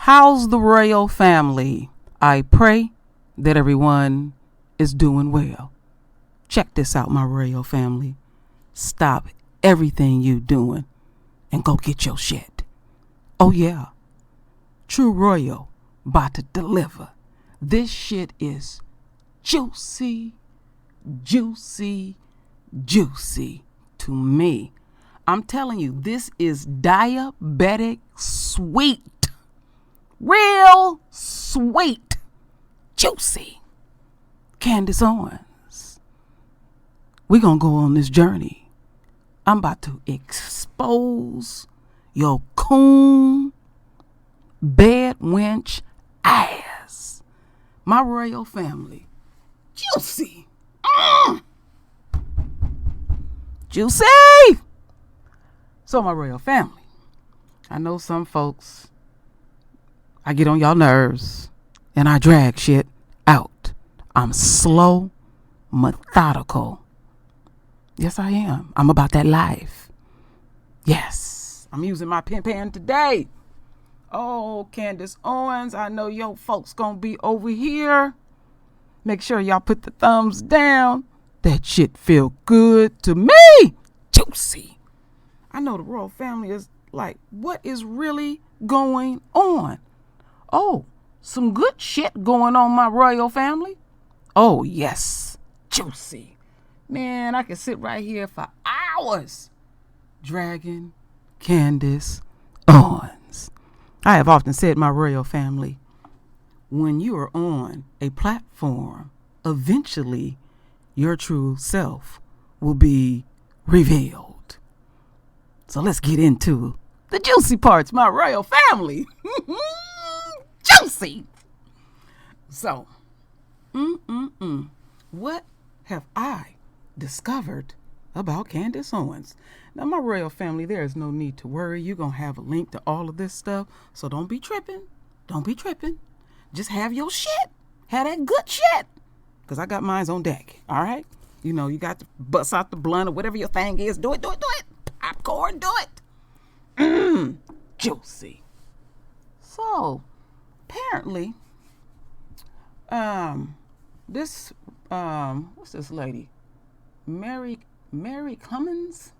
How's the royal family? I pray that everyone is doing well. Check this out, my royal family. Stop everything you doing and go get your shit. Oh yeah, True Royal about to deliver. This shit is juicy, juicy, juicy to me. I'm telling you, this is diabetic sweet. Real sweet. Juicy. Candace Owens. We're going to go on this journey. I'm about to expose your coon bed wench ass. My royal family. Juicy. Juicy. So my royal family. I know some folks, I get on y'all nerves and I drag shit out. I'm slow, methodical. Yes, I am. I'm about that life. Yes, I'm using my pen today. Oh, Candace Owens, I know your folks gonna be over here. Make sure y'all put the thumbs down. That shit feel good to me. Juicy. I know the royal family is like, what is really going on? Oh, some good shit going on, my royal family. Oh, yes. Juicy. Man, I can sit right here for hours dragging Candace Owens. I have often said, my royal family, when you are on a platform, eventually your true self will be revealed. So let's get into the juicy parts, my royal family. Juicy. So, what have I discovered about Candace Owens? Now, my royal family, there is no need to worry. You're going to have a link to all of this stuff. So don't be tripping. Don't be tripping. Just have your shit. Have that good shit. Because I got mine on deck. All right? You know, you got to bust out the blunt or whatever your thing is. Do it. Popcorn, do it. Juicy. So, apparently, this, what's this lady? Mary Clemens?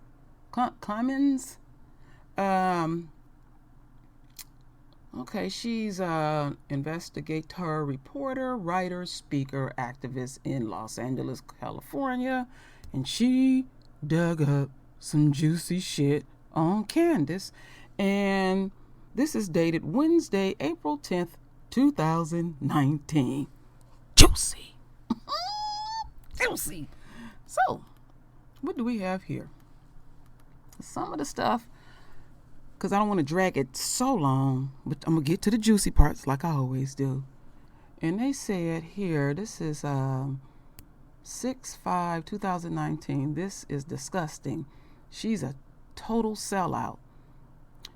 Okay, she's a investigator, reporter, writer, speaker, activist in Los Angeles, California, and she dug up some juicy shit on Candace, and this is dated Wednesday, April 10th, 2019. Juicy. Juicy. So, what do we have here? Some of the stuff, because I don't want to drag it so long, but I'm going to get to the juicy parts like I always do. And they said here, this is 6/5/2019. This is disgusting. She's a total sellout.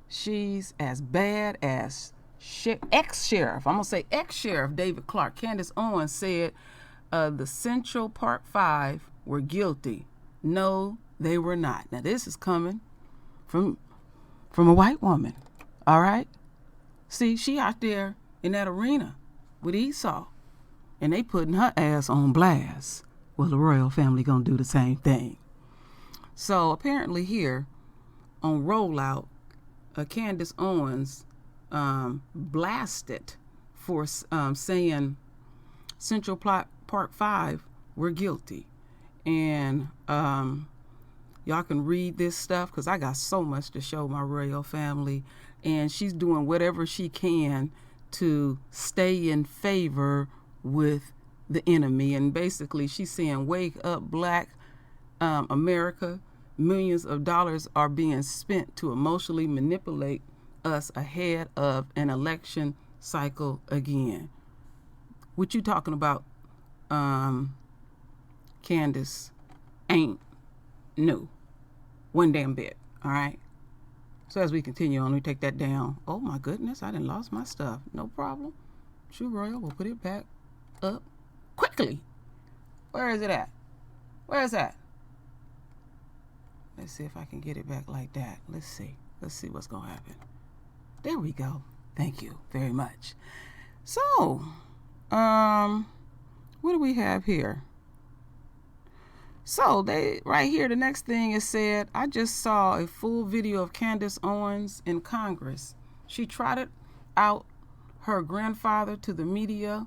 She's as bad as ex-sheriff. I'm going to say ex-sheriff David Clark. Candace Owens said the Central Park 5 were guilty. No, they were not. Now, this is coming from a white woman. All right? See, she out there in that arena with Esau. And they putting her ass on blast. Well, the royal family going to do the same thing. So, apparently here on Rollout, Candace Owens blasted for saying Central Park 5 were guilty. And y'all can read this stuff because I got so much to show my royal family. And she's doing whatever she can to stay in favor with the enemy. And basically she's saying, wake up, Black America. Millions of dollars are being spent to emotionally manipulate us ahead of an election cycle again. What you talking about, Candace, ain't new. One damn bit, all right? So as we continue on, we take that down. Oh my goodness, I done lost my stuff. No problem. True Royal will put it back up quickly. Where is it at? Where is that? Let's see if I can get it back like that. Let's see. Let's see what's going to happen. There we go. Thank you very much. So, what do we have here? So right here, the next thing is said, I just saw a full video of Candace Owens in Congress. She trotted out her grandfather to the media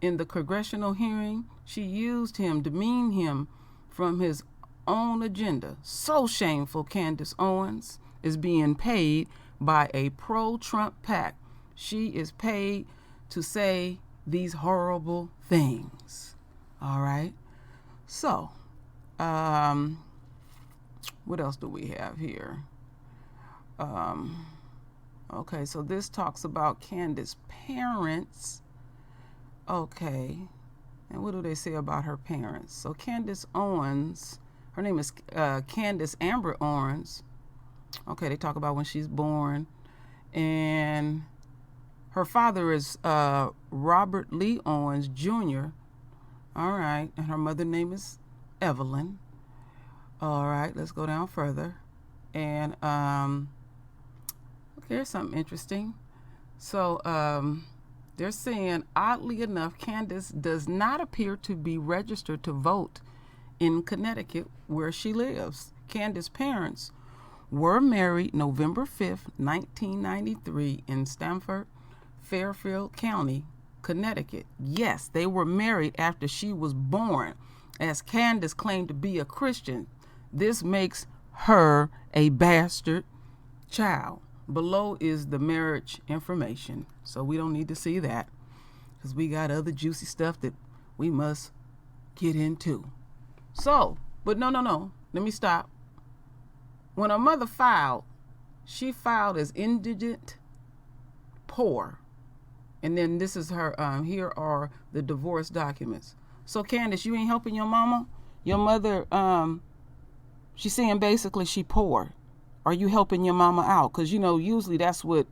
in the congressional hearing. She used him, demeaned him from his own agenda. So shameful. Candace Owens is being paid by a pro-Trump PAC. She is paid to say these horrible things. All right. So, what else do we have here? Okay, so this talks about Candace's parents. Okay, and what do they say about her parents? So Candace Owens, her name is Candace Amber Owens. Okay, they talk about when she's born, and her father is Robert Lee Owens Jr. All right, and her mother's name is Evelyn. All right, let's go down further. And here's something interesting. So they're saying, oddly enough, Candace does not appear to be registered to vote in Connecticut, where she lives. Candace's parents were married November 5th, 1993 in Stamford, Fairfield County, Connecticut. Yes, they were married after she was born, as Candace claimed to be a Christian. This makes her a bastard child. Below is the marriage information, so we don't need to see that because we got other juicy stuff that we must get into. So, but no, let me stop. When her mother filed, she filed as indigent poor. And then this is her, here are the divorce documents. So Candace, you ain't helping your mama? Your mother, she's saying basically she poor. Are you helping your mama out? Because, usually that's what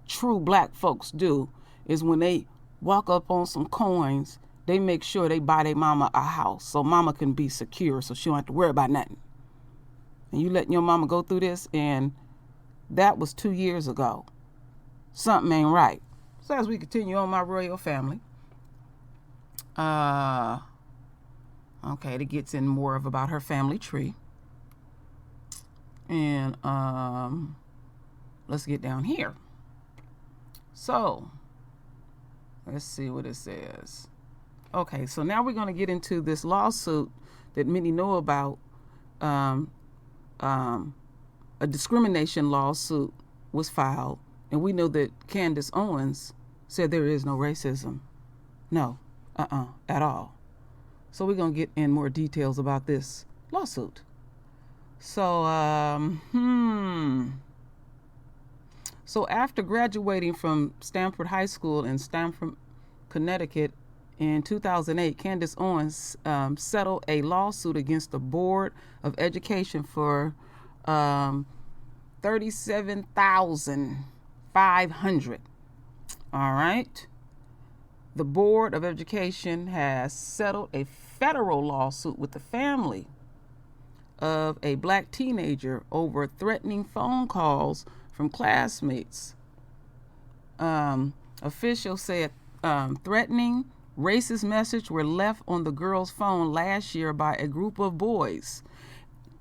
true black folks do, is when they walk up on some coins, they make sure they buy their mama a house so mama can be secure so she don't have to worry about nothing. And you letting your mama go through this, and that was 2 years ago. Something ain't right. So as we continue on, my royal family, okay, it gets in more of about her family tree. And let's get down here. So let's see what it says. Okay, so now we're going to get into this lawsuit that many know about. A discrimination lawsuit was filed, and we know that Candace Owens said there is no racism. No, at all. So we're going to get in more details about this lawsuit. So, So after graduating from Stamford High School in Stamford, Connecticut in 2008, Candace Owens settled a lawsuit against the Board of Education for $37,500. All right. The Board of Education has settled a federal lawsuit with the family of a black teenager over threatening phone calls from classmates. Officials said threatening racist messages were left on the girl's phone last year by a group of boys.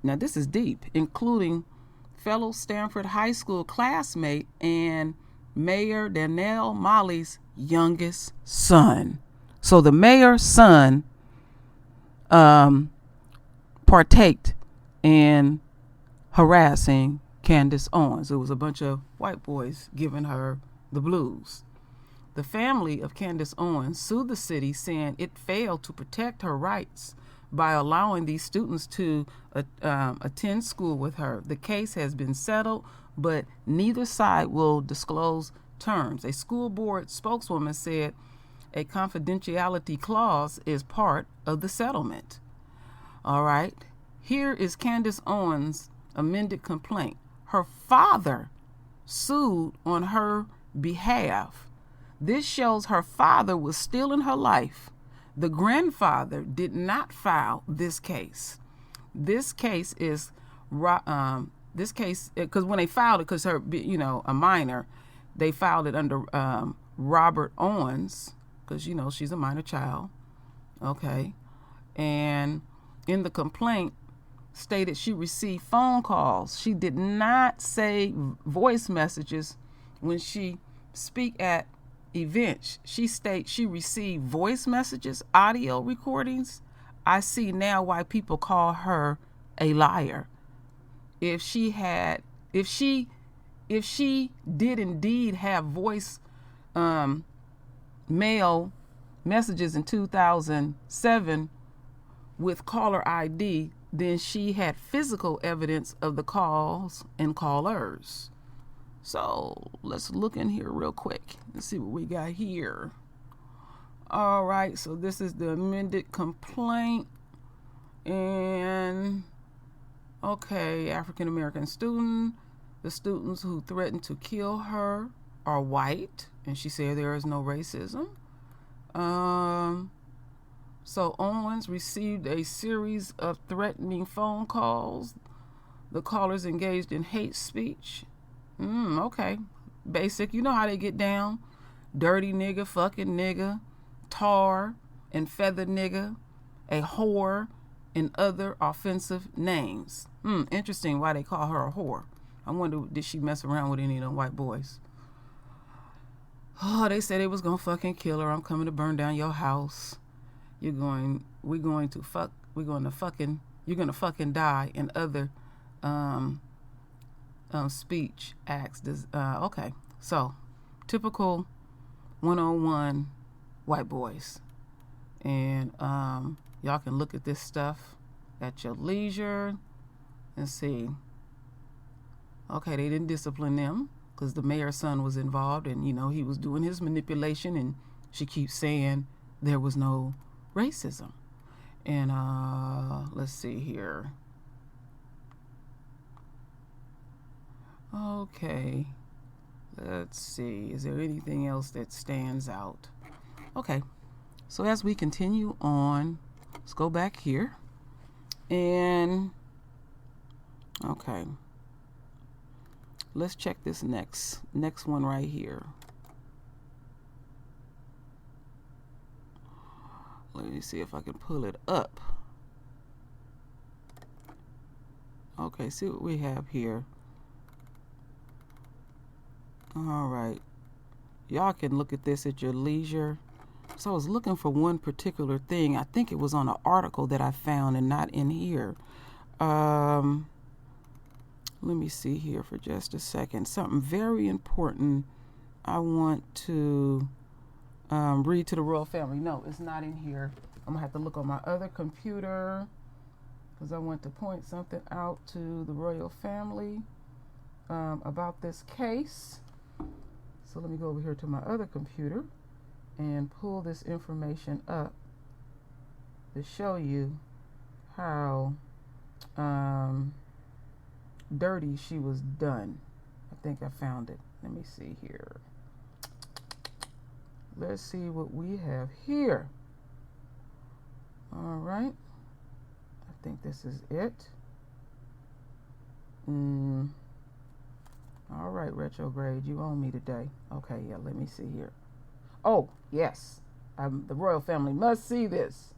Now this is deep, including fellow Stamford High School classmate and Mayor Danielle Molly's youngest son. So the mayor's son partaked in harassing Candace Owens. It was a bunch of white boys giving her the blues. The family of Candace Owens sued the city, saying it failed to protect her rights by allowing these students to attend school with her. The case has been settled, but neither side will disclose terms. A school board spokeswoman said a confidentiality clause is part of the settlement. All right. Here is Candace Owens' amended complaint. Her father sued on her behalf. This shows her father was still in her life. The grandfather did not file this case. This case is, because when they filed it, because her, a minor, they filed it under Robert Owens, because, you know, she's a minor child. Okay. And in the complaint stated she received phone calls. She did not say voice messages when she speak at events. She states she received voice messages, audio recordings. I see now why people call her a liar. If she did indeed have voice mail messages in 2007 with caller ID, then she had physical evidence of the calls and callers. So let's look in here real quick and see what we got here. All right, so this is the amended complaint. And okay, African American student. The students who threatened to kill her are white, and she said there is no racism. So Owens received a series of threatening phone calls. The callers engaged in hate speech. Okay. Basic. You know how they get down. Dirty nigga, fucking nigga, tar and feather nigga, a whore, and other offensive names. Interesting why they call her a whore. I wonder, did she mess around with any of them white boys? Oh, they said they was gonna fucking kill her. I'm coming to burn down your house. You're gonna fucking die, and other speech acts. Okay, so typical 101 white boys, and y'all can look at this stuff at your leisure and see. Okay, they didn't discipline them because the mayor's son was involved, and you know he was doing his manipulation, and she keeps saying there was no racism. And let's see here. Okay, let's see, is there anything else that stands out? Okay, so as we continue on, let's go back here, and okay, let's check this next one right here. Let me see if I can pull it up. Okay, see what we have here. All right, y'all can look at this at your leisure. So I was looking for one particular thing. I think it was on an article that I found and not in here. Let me see here for just a second. Something very important I want to read to the royal family. No, it's not in here. I'm gonna have to look on my other computer because I want to point something out to the royal family about this case. So let me go over here to my other computer and pull this information up to show you how dirty she was done. I think I found it. Let me see here. Let's see what we have here. All right. I think this is it. All right, retrograde, you own me today. Okay, yeah, let me see here. Oh, yes. The royal family must see this.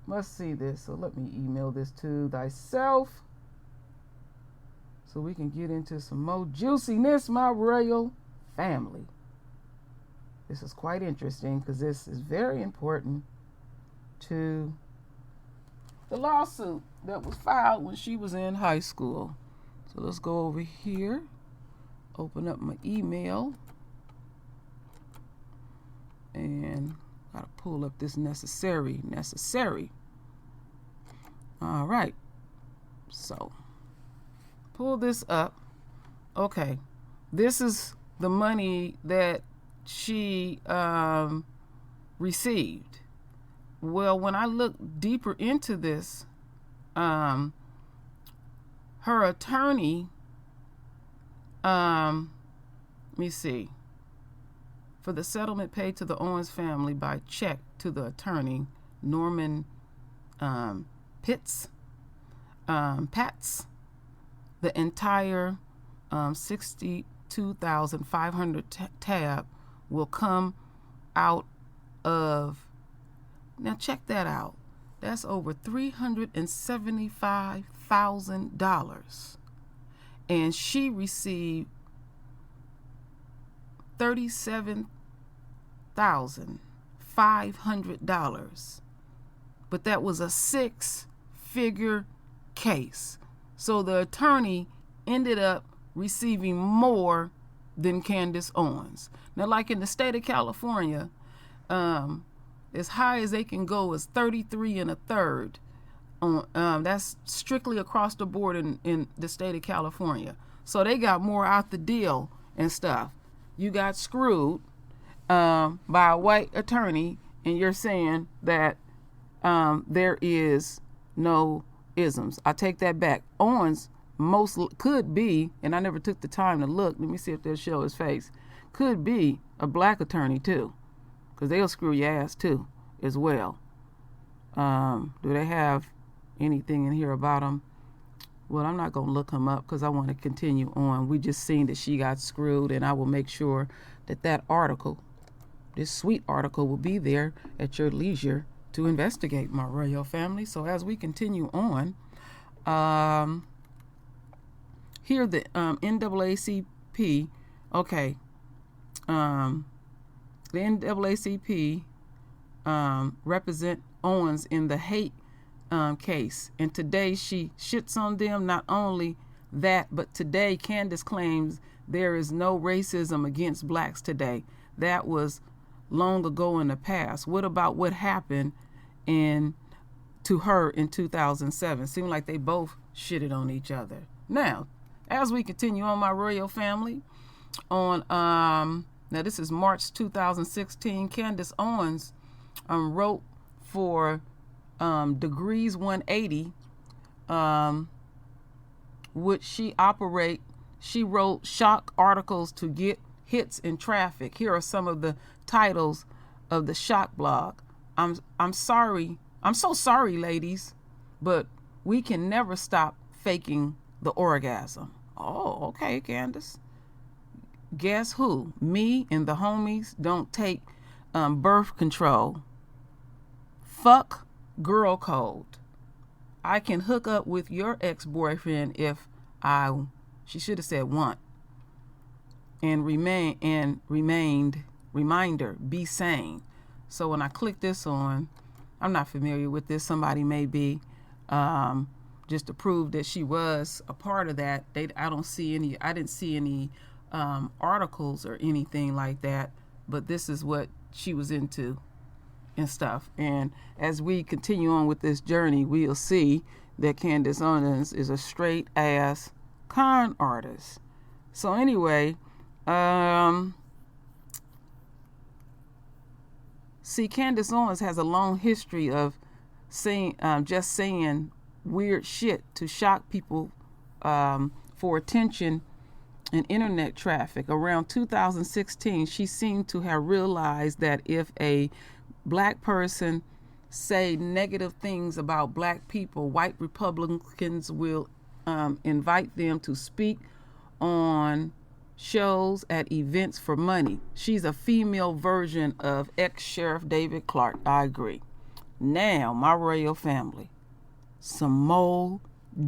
Must see this. So let me email this to thyself so we can get into some more juiciness, my royal family. This is quite interesting because this is very important to the lawsuit that was filed when she was in high school. So let's go over here, open up my email, and gotta pull up this necessary. All right, so pull this up. Okay, this is the money that she received. Well, when I look deeper into this, her attorney, let me see, for the settlement paid to the Owens family by check to the attorney Norman Pats, the entire 62,500 tab will come out of. Now check that out. That's over $375,000, and she received $37,500. But that was a 6-figure case. So the attorney ended up receiving more than Candace Owens. Now, like in the state of California, as high as they can go is 33 1/3. That's strictly across the board in the state of California. So they got more out the deal and stuff. You got screwed by a white attorney, and you're saying that there is no isms. I take that back. Owens could be, and I never took the time to look. Let me see if they'll show his face. Could be a black attorney too, because they'll screw your ass too as well. Do they have anything in here about him? Well, I'm not going to look him up because I want to continue on. We just seen that she got screwed, and I will make sure that article, this sweet article, will be there at your leisure to investigate, my royal family. So as we continue on, here the NAACP, okay, the NAACP represent Owens in the hate case, and today she shits on them. Not only that, but today Candace claims there is no racism against blacks today. That was long ago in the past. What about what happened to her in 2007? Seemed like they both shitted on each other. Now, as we continue on, my royal family, on now this is March 2016, Candace Owens wrote for Degrees 180, which she wrote shock articles to get hits in traffic. Here are some of the titles of the shock blog. I'm sorry. I'm so sorry, ladies, but we can never stop faking the orgasm. Oh, okay, Candace. Guess who? Me and the homies don't take birth control. Fuck girl code. I can hook up with your ex-boyfriend if she should have said want. And reminder, be sane. So when I click this on, I'm not familiar with this. Somebody may be, just to prove that she was a part of that. I didn't see any articles or anything like that, but this is what she was into and stuff. And as we continue on with this journey, we'll see that Candace Owens is a straight ass con artist. So anyway, see, Candace Owens has a long history of just saying weird shit to shock people for attention and internet traffic. Around 2016, she seemed to have realized that if a black person say negative things about black people, white Republicans will invite them to speak on shows at events for money. She's a female version of ex-Sheriff David Clark. I agree. Now, my royal family, some more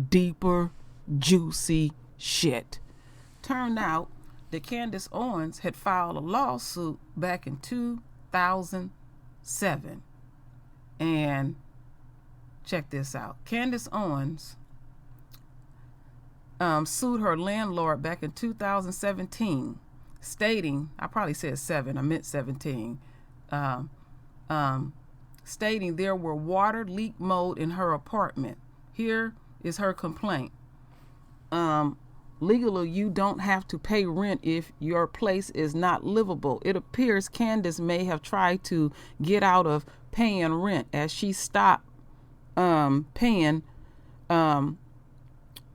deeper, juicy shit. Turned out that Candace Owens had filed a lawsuit back in 2007. And check this out. Candace Owens sued her landlord back in 2017, stating, I probably said 7, I meant 17, stating there were water leak mold in her apartment. Here is her complaint. Legally, you don't have to pay rent if your place is not livable. It appears Candace may have tried to get out of paying rent as she stopped paying.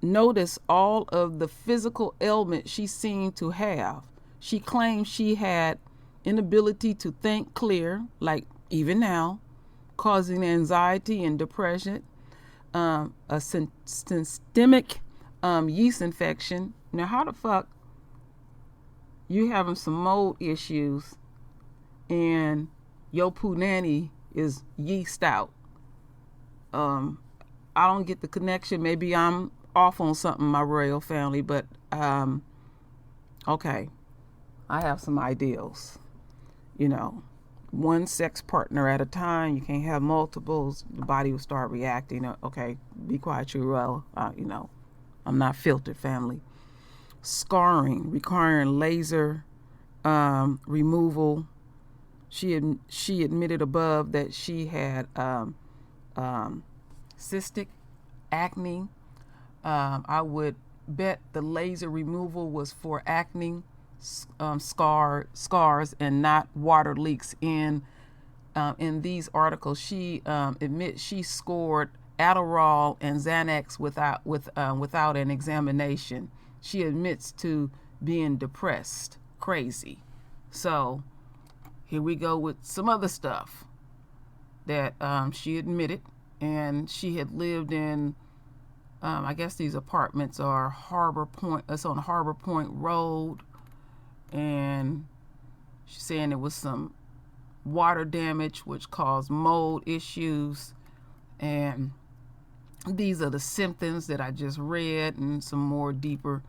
Notice all of the physical ailments she seemed to have. She claimed she had inability to think clear, like even now, causing anxiety and depression, a systemic yeast infection, Now, how the fuck you having some mold issues and your punani is yeast out? I don't get the connection. Maybe I'm off on something, my royal family, but okay. I have some ideals. You know, one sex partner at a time. You can't have multiples. The body will start reacting. Okay, be quiet, you well. You know, I'm not filtered, family. Scarring, requiring laser removal. She admitted above that she had cystic acne. I would bet the laser removal was for acne scars and not water leaks. In these articles, she admits she scored Adderall and Xanax without an examination. She admits to being depressed, crazy. So here we go with some other stuff that she admitted, and she had lived in. I guess these apartments are Harbor Point. It's on Harbor Point Road, and she's saying it was some water damage which caused mold issues, and these are the symptoms that I just read, and some more deeper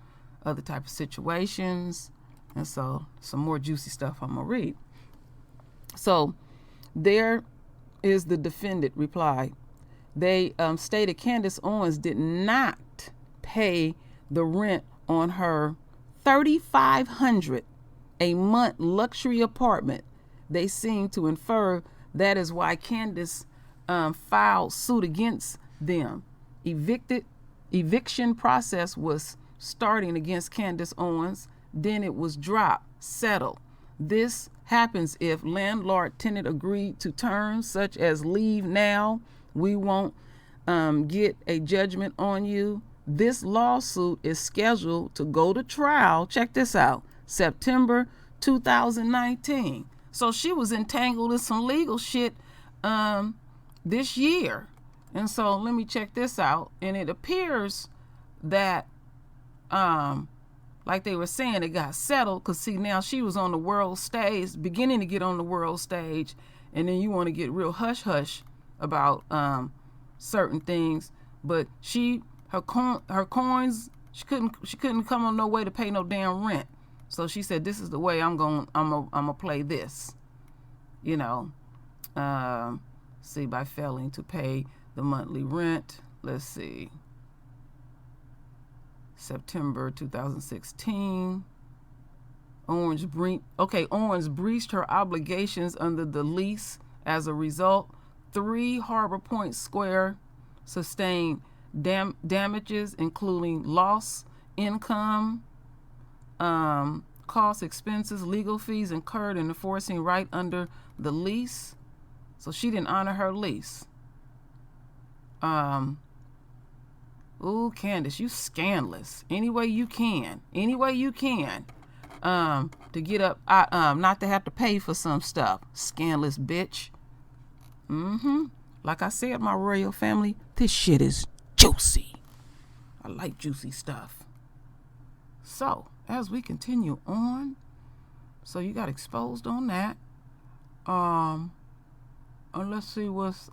other type of situations, and so some more juicy stuff I'm gonna read. So there is the defendant reply. They stated Candace Owens did not pay the rent on her $3,500 a month luxury apartment. They seem to infer that is why Candace filed suit against them. Eviction process was starting against Candace Owens. Then it was dropped, settled. This happens if landlord-tenant agreed to terms such as leave now, we won't get a judgment on you. This lawsuit is scheduled to go to trial. Check this out. September 2019. So she was entangled in some legal shit this year. And so let me check this out. And it appears that like they were saying, it got settled, because see, now she was on the world stage, beginning to get on the world stage, and then you want to get real hush hush about certain things. But her coins, she couldn't come on no way to pay no damn rent. So she said, this is the way I'm gonna play this, you know. See, by failing to pay the monthly rent. Let's see. September 2016. Owens breached her obligations under the lease. As a result, 3 Harbor Point Square sustained damages, including loss, income, cost, expenses, legal fees incurred in enforcing right under the lease. So she didn't honor her lease. Ooh, Candace, you scandalous. Any way you can. To get up, not to have to pay for some stuff. Scandalous bitch. Like I said, my royal family, this shit is juicy. I like juicy stuff. So, as we continue on, so you got exposed on that. Let's see what's,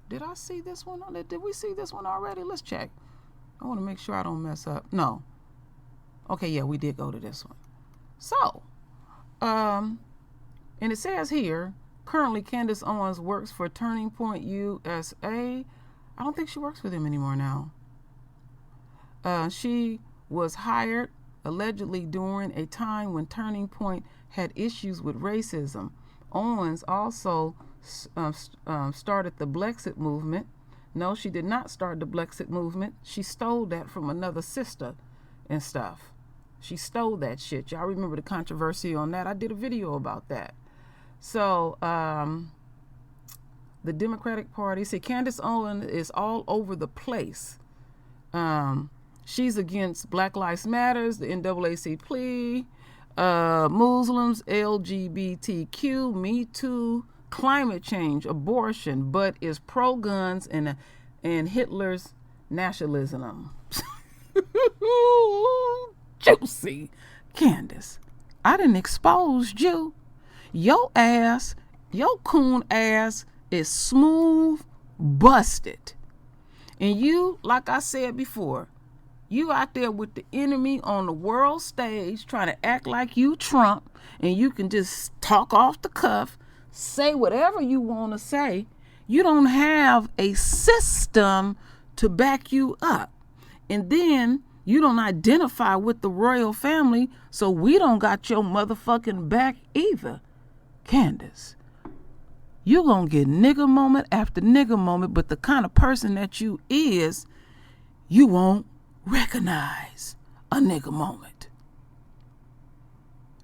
did I see this one? Did we see this one already? Let's check. I want to make sure I don't mess up. No. Okay, yeah, we did go to this one. So, and it says here, currently Candace Owens works for Turning Point USA. I don't think she works for them anymore now. She was hired allegedly during a time when Turning Point had issues with racism. Owens also started the Blexit movement. No, she did not start the Blexit movement. She stole that from another sister and stuff. She stole that shit. Y'all remember the controversy on that? I did a video about that. So, the Democratic Party, see, Candace Owens is all over the place. She's against Black Lives Matters, the NAACP, Muslims, LGBTQ, Me Too, climate change, abortion, but is pro-guns and Hitler's nationalism. juicy. Candace, I done exposed you. Your ass, your coon ass is smooth busted. And you, like I said before, you out there with the enemy on the world stage trying to act like you Trump, and you can just talk off the cuff, say whatever you want to say. You don't have a system to back you up. And then you don't identify with the royal family, so we don't got your motherfucking back either. Candace, you gonna get nigga moment after nigga moment, but the kind of person that you is, you won't recognize a nigga moment.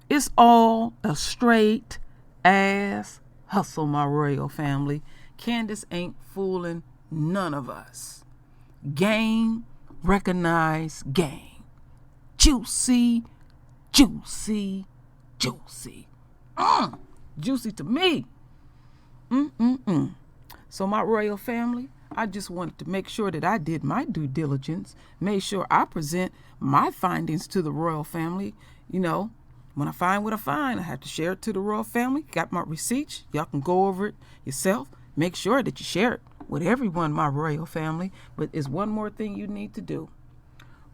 It's all a straight ass hustle, my royal family. Candace ain't fooling none of us. Game, recognize game. Juicy, juicy, juicy. Juicy to me. So my royal family, I just wanted to make sure that I did my due diligence, made sure I present my findings to the royal family. You know, when I find what I find, I have to share it to the royal family. Got my receipts. Y'all can go over it yourself. Make sure that you share it with everyone, my royal family. But there's one more thing you need to do.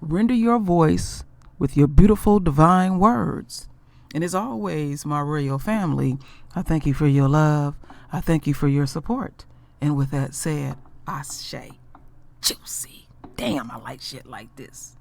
Render your voice with your beautiful divine words. And as always, my royal family, I thank you for your love. I thank you for your support. And with that said, I say, juicy. Damn, I like shit like this.